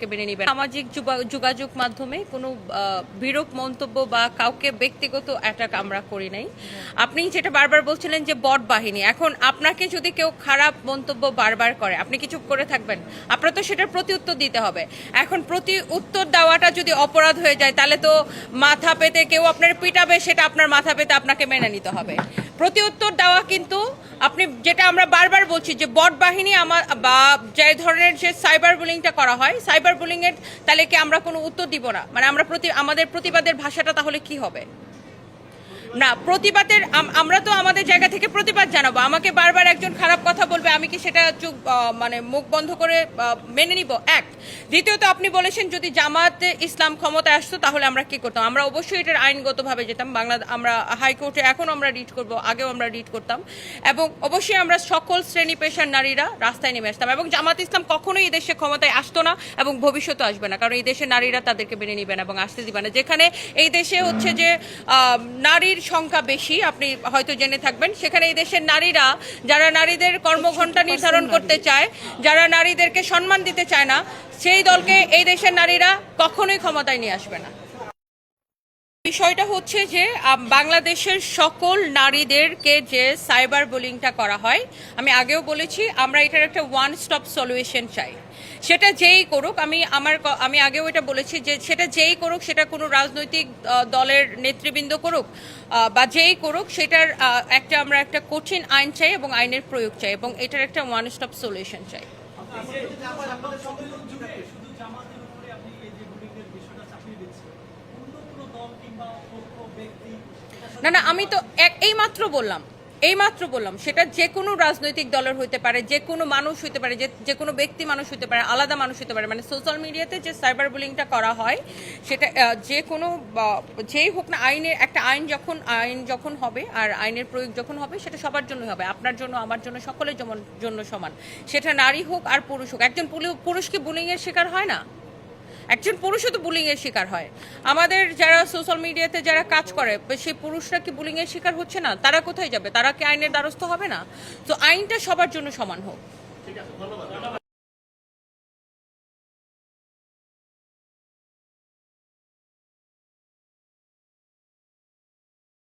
তাদেরকে মেনে নিবেন। সামাজিক যোগাযোগ মাধ্যমে কোনো বিরূপ মন্তব্য বা কাউকে ব্যক্তিগত অ্যাটাক আমরা করি নাই। আপনি যেটা বারবার বলছিলেন যে বট বাহিনী, এখন আপনাকে যদি কেউ খারাপ মন্তব্য বারবার করে আপনি কি চুপ করে থাকবেন? আপনার তো সেটার প্রতি উত্তর দিতে হবে। এখন প্রতি উত্তর দেওয়াটা যদি অপরাধ হয়ে যায় তাহলে তো মাথা পেতে কেউ আপনার পিটাবে, সেটা আপনার মাথা পেতে আপনাকে মেনে নিতে হবে। প্রতি উত্তর দেওয়া কিন্তু আপনি যেটা আমরা বারবার বলছি যে বট বাহিনী বা যে ধরনের যে সাইবার বুলিংটা করা হয়, সাইবার বুলিং এর তাহলে কি আমরা কোনো উত্তর দিব না? মানে আমাদের প্রতিবাদের ভাষাটা তাহলে কি হবে? না, প্রতিবাদের আমরা তো আমাদের জায়গা থেকে প্রতিবাদ জানাবো। আমাকে বারবার একজন খারাপ কথা বলবে, আমি কি সেটা চুপ মানে মুখ বন্ধ করে মেনে নিব? এক। দ্বিতীয়ত আপনি বলেছেন যদি জামাতে ইসলাম ক্ষমতায় আসতো তাহলে আমরা কি করতাম? আমরা অবশ্যই এটার আইনগতভাবে যেতাম। আমরা হাইকোর্টে এখন আমরা রিট করব, আগেও আমরা রিট করতাম, এবং অবশ্যই আমরা সকল শ্রেণী পেশার নারীরা রাস্তায় নেমে আসতাম। এবং জামাত ইসলাম কখনোই এই দেশে ক্ষমতায় আসতো না এবং ভবিষ্যতে আসবে না, কারণ এই দেশের নারীরা তাদেরকে মেনে নিবে না এবং আসতে দিবে না। যেখানে এই দেশে হচ্ছে যে নারীর সংখ্যা বেশি, আপনি হয়তো জেনে থাকবেন, সেখানে এই দেশের নারীরা যারা নারীদের কর্মঘণ্টা নির্ধারণ করতে চায়, যারা নারীদেরকে সম্মান দিতে চায় না, সেই দলকে এই দেশের নারীরা কখনোই ক্ষমতায় নিয়ে আসবে না। বিষয়টা হচ্ছে যে বাংলাদেশের সকল নারীদেরকে যে সাইবার বুলিংটা করা হয়, আমি আগেও বলেছি আমরা এটার একটা ওয়ান স্টপ সলিউশন চাই। সেটা যেই করুক, আমি আগেও এটা বলেছি যে সেটা যেই করুক, সেটা কোনো রাজনৈতিক দলের নেতৃবৃন্দ করুক বা যেই করুক, সেটার আমরা একটা কঠিন আইন চাই এবং আইনের প্রয়োগ চাই এবং এটার একটা ওয়ান স্টপ সলিউশন চাই। না, আমি তো এইমাত্র বললাম সেটা যে কোনো রাজনৈতিক দলের হইতে পারে, যে কোনো মানুষ হইতে পারে, যে কোনো ব্যক্তি মানুষ হইতে পারে, আলাদা মানুষ হইতে পারে। মানে সোশ্যাল মিডিয়াতে যে সাইবার বুলিংটা করা হয় সেটা যে কোনো যেই হোক না, আইন যখন হবে আর আইনের প্রয়োগ যখন হবে সেটা সবার জন্য হবে, আপনার জন্য, আমার জন্য, সকলের জন্য সমান। সেটা নারী হোক আর পুরুষ হোক। একজন পুরুষ কি বুলিং এর শিকার হয় না? একজন পুরুষও তো বুলিং এর শিকার হয়। আমাদের যারা সোশ্যাল মিডিয়াতে যারা কাজ করে সেই পুরুষরা কি বুলিং এর শিকার হচ্ছে না? তারা কোথায় যাবে? তারা কি আইনের দ্বারস্থ হবে না? তো আইনটা সবার জন্য সমান হোক।